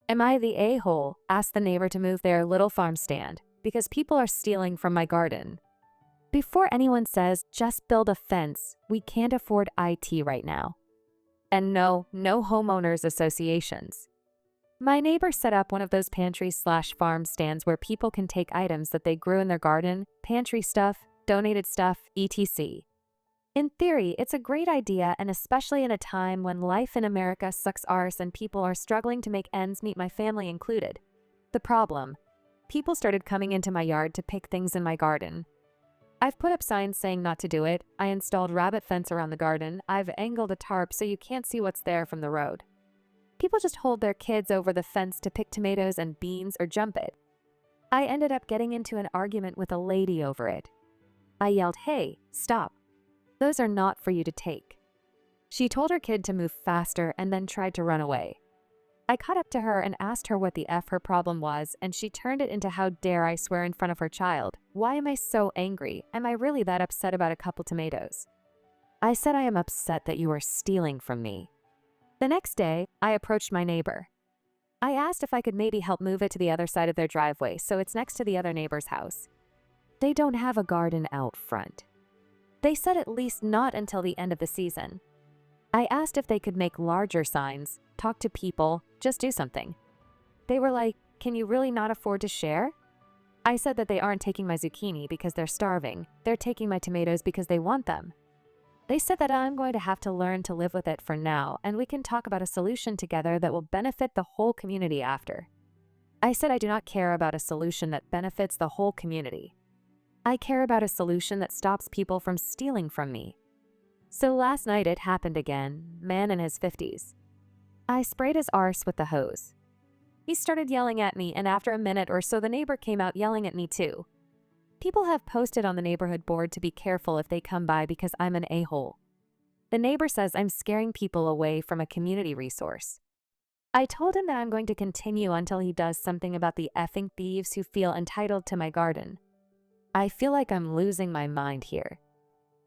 Am I the a-hole? Asked the neighbor to move their little farm stand because people are stealing from my garden. Before anyone says, just build a fence, we can't afford IT right now. And no homeowners associations. My neighbor set up one of those pantry/farm stands where people can take items that they grew in their garden, pantry stuff, donated stuff, etc. In theory, it's a great idea, and especially in a time when life in America sucks arse and people are struggling to make ends meet, my family included. The problem: people started coming into my yard to pick things in my garden. I've put up signs saying not to do it, I installed rabbit fence around the garden, I've angled a tarp so you can't see what's there from the road. People just hold their kids over the fence to pick tomatoes and beans or jump it. I ended up getting into an argument with a lady over it. I yelled, "Hey, stop. Those are not for you to take." She told her kid to move faster and then tried to run away. I caught up to her and asked her what the F her problem was, and she turned it into how dare I swear in front of her child. Why am I so angry? Am I really that upset about a couple tomatoes? I said I am upset that you are stealing from me. The next day, I approached my neighbor. I asked if I could maybe help move it to the other side of their driveway so it's next to the other neighbor's house. They don't have a garden out front. They said at least not until the end of the season. I asked if they could make larger signs, talk to people, just do something. They were like, "Can you really not afford to share?" I said that they aren't taking my zucchini because they're starving. They're taking my tomatoes because they want them. They said that I'm going to have to learn to live with it for now, and we can talk about a solution together that will benefit the whole community after. I said I do not care about a solution that benefits the whole community. I care about a solution that stops people from stealing from me. So last night it happened again, man in his 50s. I sprayed his arse with the hose. He started yelling at me, and after a minute or so the neighbor came out yelling at me too. People have posted on the neighborhood board to be careful if they come by because I'm an a-hole. The neighbor says I'm scaring people away from a community resource. I told him that I'm going to continue until he does something about the effing thieves who feel entitled to my garden. I feel like I'm losing my mind here.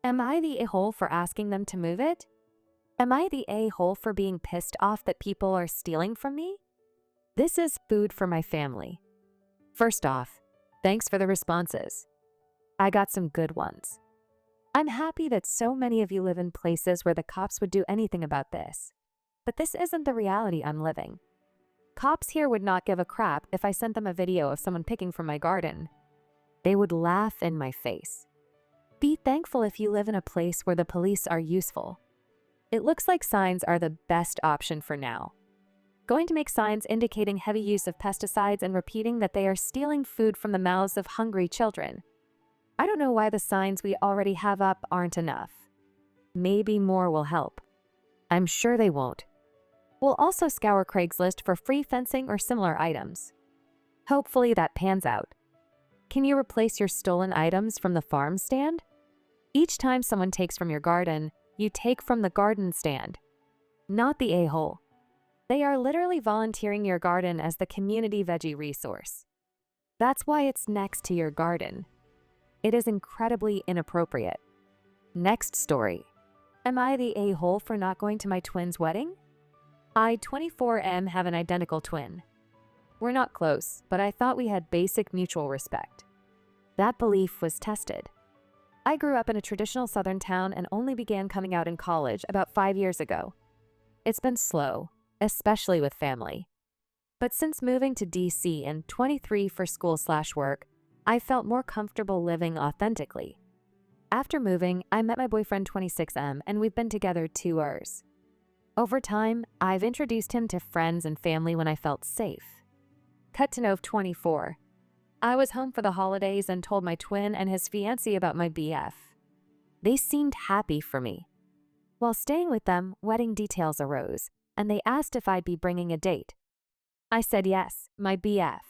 Am I the a-hole for asking them to move it? Am I the a-hole for being pissed off that people are stealing from me? This is food for my family. First off, thanks for the responses. I got some good ones. I'm happy that so many of you live in places where the cops would do anything about this. But this isn't the reality I'm living. Cops here would not give a crap if I sent them a video of someone picking from my garden. They would laugh in my face. Be thankful if you live in a place where the police are useful. It looks like signs are the best option for now. Going to make signs indicating heavy use of pesticides and repeating that they are stealing food from the mouths of hungry children. I don't know why the signs we already have up aren't enough. Maybe more will help. I'm sure they won't. We'll also scour Craigslist for free fencing or similar items. Hopefully that pans out. Can you replace your stolen items from the farm stand? Each time someone takes from your garden, you take from the garden stand. Not the a-hole. They are literally volunteering your garden as the community veggie resource. That's why it's next to your garden. It is incredibly inappropriate. Next story. Am I the a-hole for not going to my twin's wedding? I, 24M, have an identical twin. We're not close, but I thought we had basic mutual respect. That belief was tested. I grew up in a traditional Southern town and only began coming out in college about 5 years ago. It's been slow, especially with family. But since moving to DC in 23 for school/work, I felt more comfortable living authentically. After moving, I met my boyfriend 26M, and we've been together 2 years. Over time, I've introduced him to friends and family when I felt safe. Cut to Nove 24. I was home for the holidays and told my twin and his fiancé about my BF. They seemed happy for me. While staying with them, wedding details arose, and they asked if I'd be bringing a date. I said yes, my BF.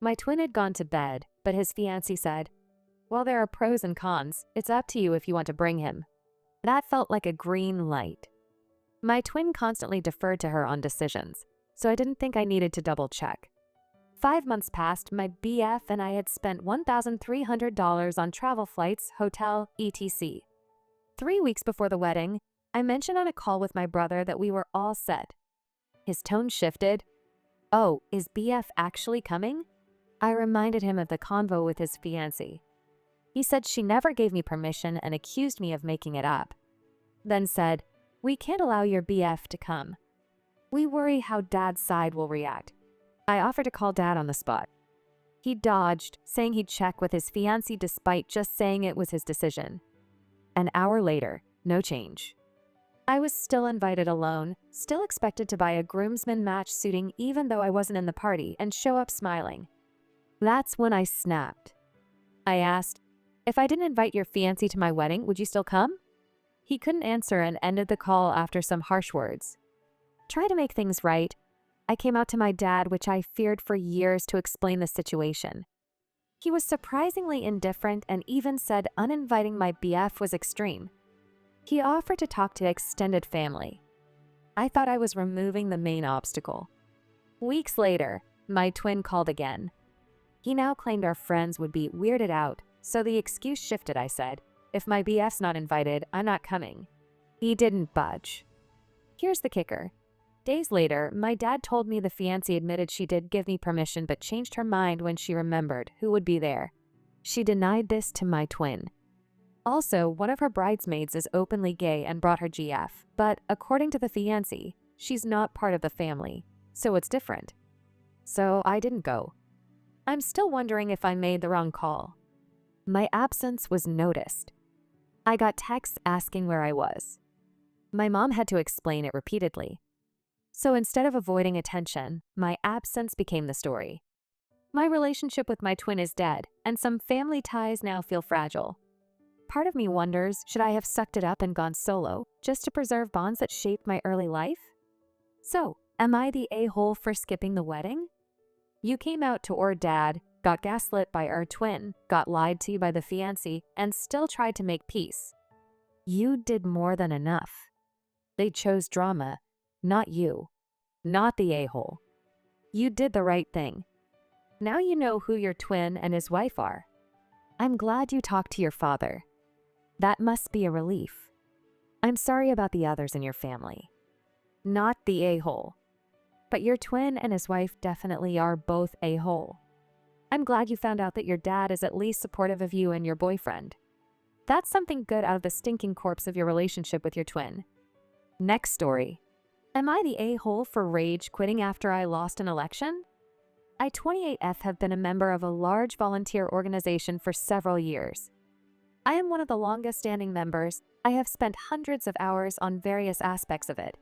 My twin had gone to bed, but his fiancé said, "Well, there are pros and cons. It's up to you if you want to bring him." That felt like a green light. My twin constantly deferred to her on decisions, so I didn't think I needed to double check. 5 months passed, my BF and I had spent $1,300 on travel flights, hotel, etc. 3 weeks before the wedding, I mentioned on a call with my brother that we were all set. His tone shifted. Oh, is BF actually coming? I reminded him of the convo with his fiancée. He said she never gave me permission and accused me of making it up. Then said, "We can't allow your BF to come. We worry how Dad's side will react." I offered to call Dad on the spot. He dodged, saying he'd check with his fiancée despite just saying it was his decision. An hour later, no change. I was still invited alone, still expected to buy a groomsman match suiting even though I wasn't in the party and show up smiling. That's when I snapped. I asked, "If I didn't invite your fiancé to my wedding, would you still come?" He couldn't answer and ended the call after some harsh words. Try to make things right. I came out to my dad, which I feared for years, to explain the situation. He was surprisingly indifferent and even said uninviting my BF was extreme. He offered to talk to extended family. I thought I was removing the main obstacle. Weeks later, my twin called again. He now claimed our friends would be weirded out, so the excuse shifted. I said, "If my BF's not invited, I'm not coming." He didn't budge. Here's the kicker. Days later, my dad told me the fiancée admitted she did give me permission but changed her mind when she remembered who would be there. She denied this to my twin. Also, one of her bridesmaids is openly gay and brought her GF, but according to the fiancée, she's not part of the family, so it's different. So I didn't go. I'm still wondering if I made the wrong call. My absence was noticed. I got texts asking where I was. My mom had to explain it repeatedly. So instead of avoiding attention, my absence became the story. My relationship with my twin is dead, and some family ties now feel fragile. Part of me wonders, should I have sucked it up and gone solo, just to preserve bonds that shaped my early life? So, am I the a-hole for skipping the wedding? You came out to our dad, got gaslit by our twin, got lied to by the fiancé, and still tried to make peace. You did more than enough. They chose drama, not you, not the a-hole. You did the right thing. Now you know who your twin and his wife are. I'm glad you talked to your father. That must be a relief. I'm sorry about the others in your family. Not the a-hole. But your twin and his wife definitely are both a-hole. I'm glad you found out that your dad is at least supportive of you and your boyfriend. That's something good out of the stinking corpse of your relationship with your twin. Next story. Am I the a-hole for rage quitting after I lost an election? I, 28F, have been a member of a large volunteer organization for several years. I am one of the longest-standing members. I have spent hundreds of hours on various aspects of it.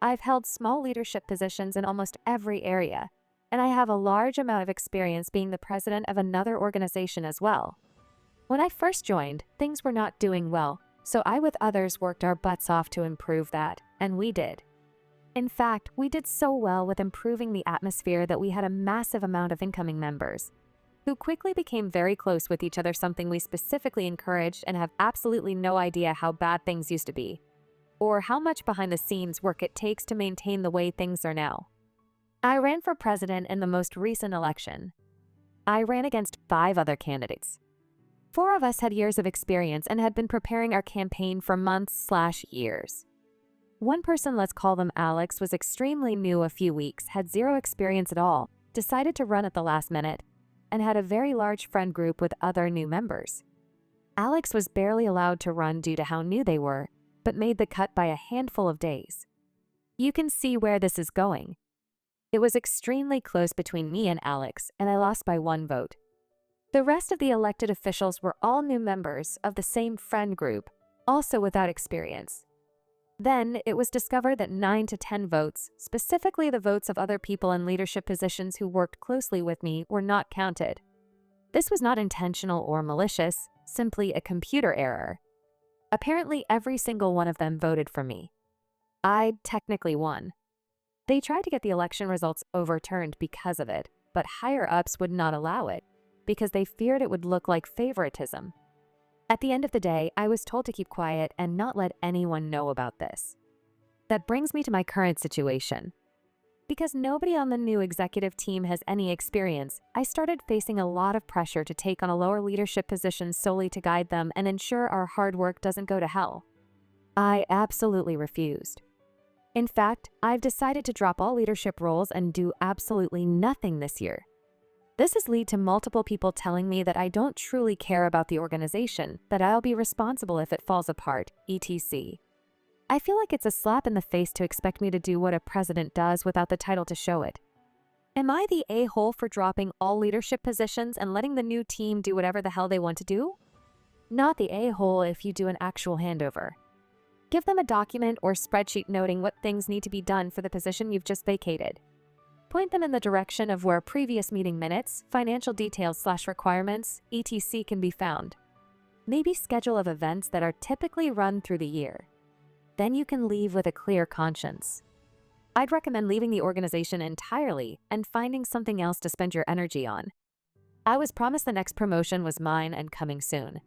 I've held small leadership positions in almost every area, and I have a large amount of experience being the president of another organization as well. When I first joined, things were not doing well, so I with others worked our butts off to improve that, and we did. In fact, we did so well with improving the atmosphere that we had a massive amount of incoming members, who quickly became very close with each other, something we specifically encouraged, and have absolutely no idea how bad things used to be, or how much behind-the-scenes work it takes to maintain the way things are now. I ran for president in the most recent election. I ran against 5 other candidates. 4 of us had years of experience and had been preparing our campaign for months/years. One person, let's call them Alex, was extremely new, a few weeks, had 0 experience at all, decided to run at the last minute, and had a very large friend group with other new members. Alex was barely allowed to run due to how new they were, but made the cut by a handful of days. You can see where this is going. It was extremely close between me and Alex, and I lost by 1 vote. The rest of the elected officials were all new members of the same friend group, also without experience. Then it was discovered that 9 to 10 votes, specifically the votes of other people in leadership positions who worked closely with me, were not counted. This was not intentional or malicious, simply a computer error. Apparently, every single one of them voted for me. I technically won. They tried to get the election results overturned because of it, but higher-ups would not allow it, because they feared it would look like favoritism. At the end of the day, I was told to keep quiet and not let anyone know about this. That brings me to my current situation. Because nobody on the new executive team has any experience, I started facing a lot of pressure to take on a lower leadership position solely to guide them and ensure our hard work doesn't go to hell. I absolutely refused. In fact, I've decided to drop all leadership roles and do absolutely nothing this year. This has led to multiple people telling me that I don't truly care about the organization, that I'll be responsible if it falls apart, etc. I feel like it's a slap in the face to expect me to do what a president does without the title to show it. Am I the a-hole for dropping all leadership positions and letting the new team do whatever the hell they want to do? Not the a-hole if you do an actual handover. Give them a document or spreadsheet noting what things need to be done for the position you've just vacated. Point them in the direction of where previous meeting minutes, financial details/requirements, etc. can be found. Maybe schedule of events that are typically run through the year. Then you can leave with a clear conscience. I'd recommend leaving the organization entirely and finding something else to spend your energy on. I was promised the next promotion was mine and coming soon.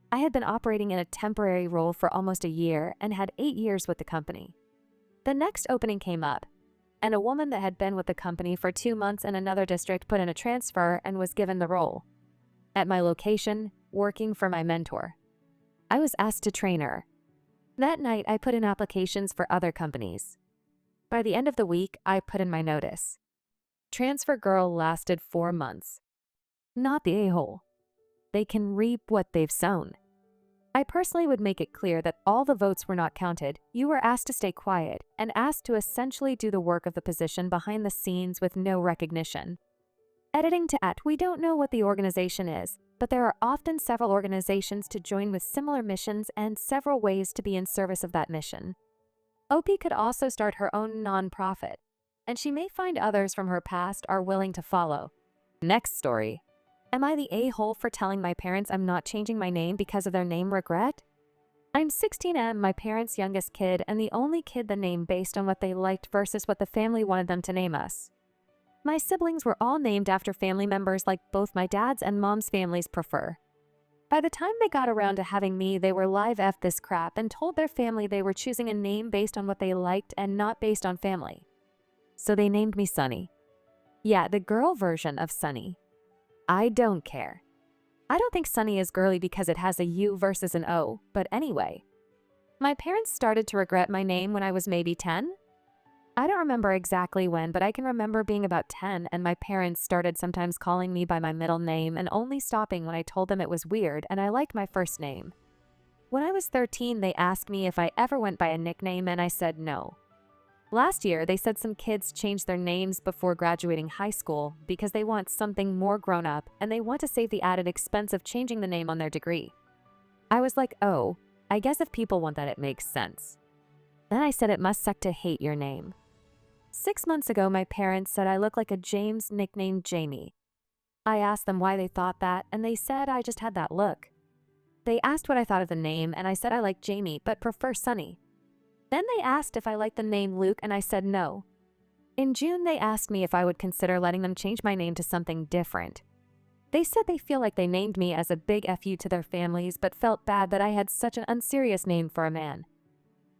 I had been operating in a temporary role for almost a year and had 8 years with the company. The next opening came up, and a woman that had been with the company for 2 months in another district put in a transfer and was given the role. At my location, working for my mentor. I was asked to train her. That night, I put in applications for other companies. By the end of the week, I put in my notice. Transfer girl lasted 4 months. Not the a-hole. They can reap what they've sown. I personally would make it clear that all the votes were not counted. You were asked to stay quiet and asked to essentially do the work of the position behind the scenes with no recognition. Editing to @ we don't know what the organization is, but there are often several organizations to join with similar missions and several ways to be in service of that mission. OP could also start her own nonprofit, and she may find others from her past are willing to follow. Next story. Am I the a-hole for telling my parents I'm not changing my name because of their name regret? I'm 16M, my parents' youngest kid, and the only kid the name based on what they liked versus what the family wanted them to name us. My siblings were all named after family members like both my dad's and mom's families prefer. By the time they got around to having me, they were live F this crap and told their family they were choosing a name based on what they liked and not based on family. So they named me Sunny. Yeah, the girl version of Sunny. I don't care. I don't think Sunny is girly because it has a U versus an O, but anyway. My parents started to regret my name when I was maybe 10. I don't remember exactly when, but I can remember being about 10 and my parents started sometimes calling me by my middle name and only stopping when I told them it was weird and I liked my first name. When I was 13, they asked me if I ever went by a nickname and I said no. Last year, they said some kids change their names before graduating high school because they want something more grown up and they want to save the added expense of changing the name on their degree. I was like, oh, I guess if people want that, it makes sense. Then I said it must suck to hate your name. 6 months ago, my parents said I look like a James nicknamed Jamie. I asked them why they thought that, and they said I just had that look. They asked what I thought of the name, and I said I like Jamie, but prefer Sunny. Then they asked if I liked the name Luke, and I said no. In June, they asked me if I would consider letting them change my name to something different. They said they feel like they named me as a big FU to their families, but felt bad that I had such an unserious name for a man.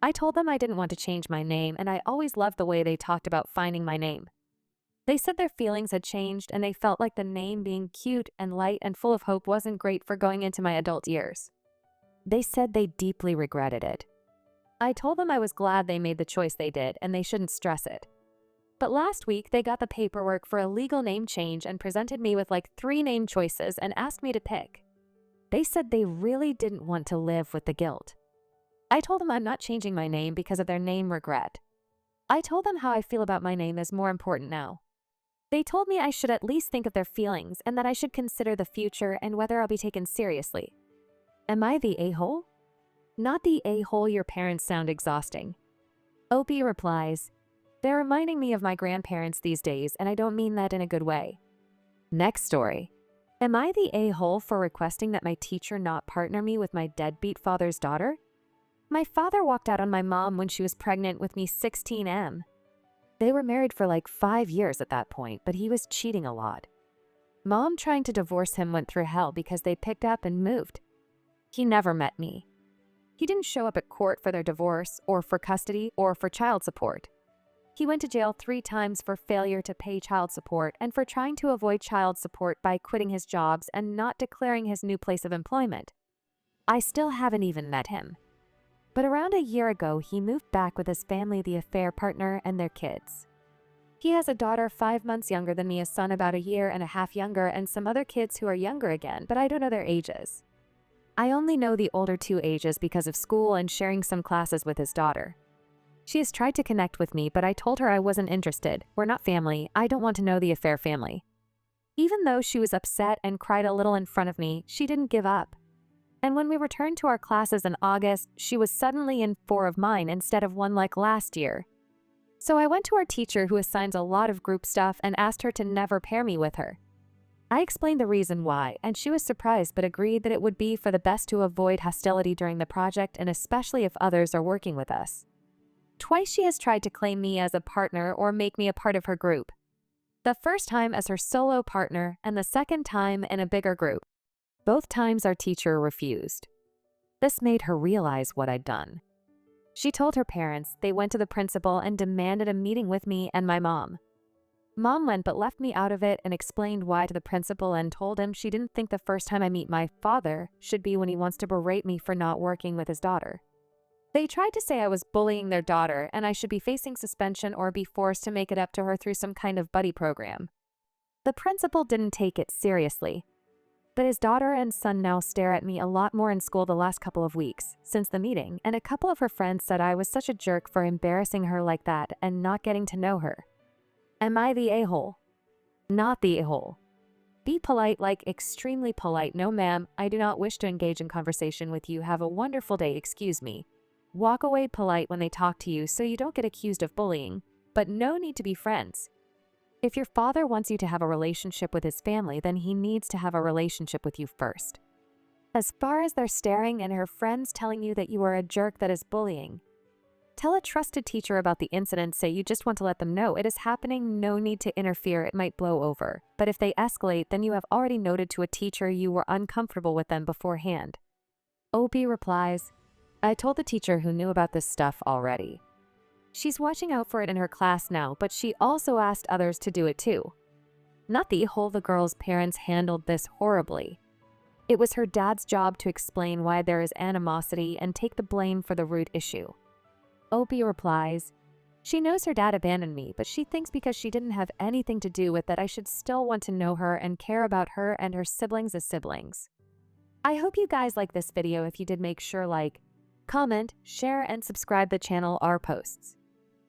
I told them I didn't want to change my name, and I always loved the way they talked about finding my name. They said their feelings had changed, and they felt like the name being cute and light and full of hope wasn't great for going into my adult years. They said they deeply regretted it. I told them I was glad they made the choice they did, and they shouldn't stress it. But last week, they got the paperwork for a legal name change and presented me with like 3 name choices and asked me to pick. They said they really didn't want to live with the guilt. I told them I'm not changing my name because of their name regret. I told them how I feel about my name is more important now. They told me I should at least think of their feelings and that I should consider the future and whether I'll be taken seriously. Am I the a-hole? Not the a-hole your parents sound exhausting. Opie replies, they're reminding me of my grandparents these days and I don't mean that in a good way. Next story. Am I the a-hole for requesting that my teacher not partner me with my deadbeat father's daughter? My father walked out on my mom when she was pregnant with me 16M. They were married for like 5 years at that point, but he was cheating a lot. Mom trying to divorce him went through hell because they picked up and moved. He never met me. He didn't show up at court for their divorce or for custody or for child support. He went to jail 3 times for failure to pay child support and for trying to avoid child support by quitting his jobs and not declaring his new place of employment. I still haven't even met him. But around a year ago, he moved back with his family, the affair partner, and their kids. He has a daughter 5 months younger than me, a son about a year and a half younger, and some other kids who are younger again, but I don't know their ages. I only know the older 2 ages because of school and sharing some classes with his daughter. She has tried to connect with me, but I told her I wasn't interested. We're not family. I don't want to know the affair family. Even though she was upset and cried a little in front of me, she didn't give up. And when we returned to our classes in August, she was suddenly in 4 of mine instead of 1 like last year. So I went to our teacher, who assigns a lot of group stuff, and asked her to never pair me with her. I explained the reason why, and she was surprised but agreed that it would be for the best to avoid hostility during the project, and especially if others are working with us. Twice she has tried to claim me as a partner or make me a part of her group. The first time as her solo partner, and the second time in a bigger group. Both times our teacher refused. This made her realize what I'd done. She told her parents. They went to the principal and demanded a meeting with me and my mom. Mom went but left me out of it and explained why to the principal and told him she didn't think the first time I meet my father should be when he wants to berate me for not working with his daughter. They tried to say I was bullying their daughter and I should be facing suspension or be forced to make it up to her through some kind of buddy program. The principal didn't take it seriously. But his daughter and son now stare at me a lot more in school the last couple of weeks since the meeting, and a couple of her friends said I was such a jerk for embarrassing her like that and not getting to know her. Am I the a-hole? Not the a-hole. Be polite, like extremely polite. No ma'am, I do not wish to engage in conversation with you. Have a wonderful day, excuse me. Walk away polite when they talk to you so you don't get accused of bullying, but no need to be friends. If your father wants you to have a relationship with his family, then he needs to have a relationship with you first. As far as they're staring and her friends telling you that you are a jerk, that is bullying. Tell a trusted teacher about the incident. Say you just want to let them know it is happening. No need to interfere. It might blow over. But if they escalate, then you have already noted to a teacher you were uncomfortable with them beforehand. OP replies, I told the teacher who knew about this stuff already. She's watching out for it in her class now, but she also asked others to do it too. Not the whole. The girl's parents handled this horribly. It was her dad's job to explain why there is animosity and take the blame for the root issue. Opie replies, she knows her dad abandoned me, but she thinks because she didn't have anything to do with it, I should still want to know her and care about her and her siblings as siblings. I hope you guys like this video. If you did, make sure like, comment, share, and subscribe the channel. Our posts.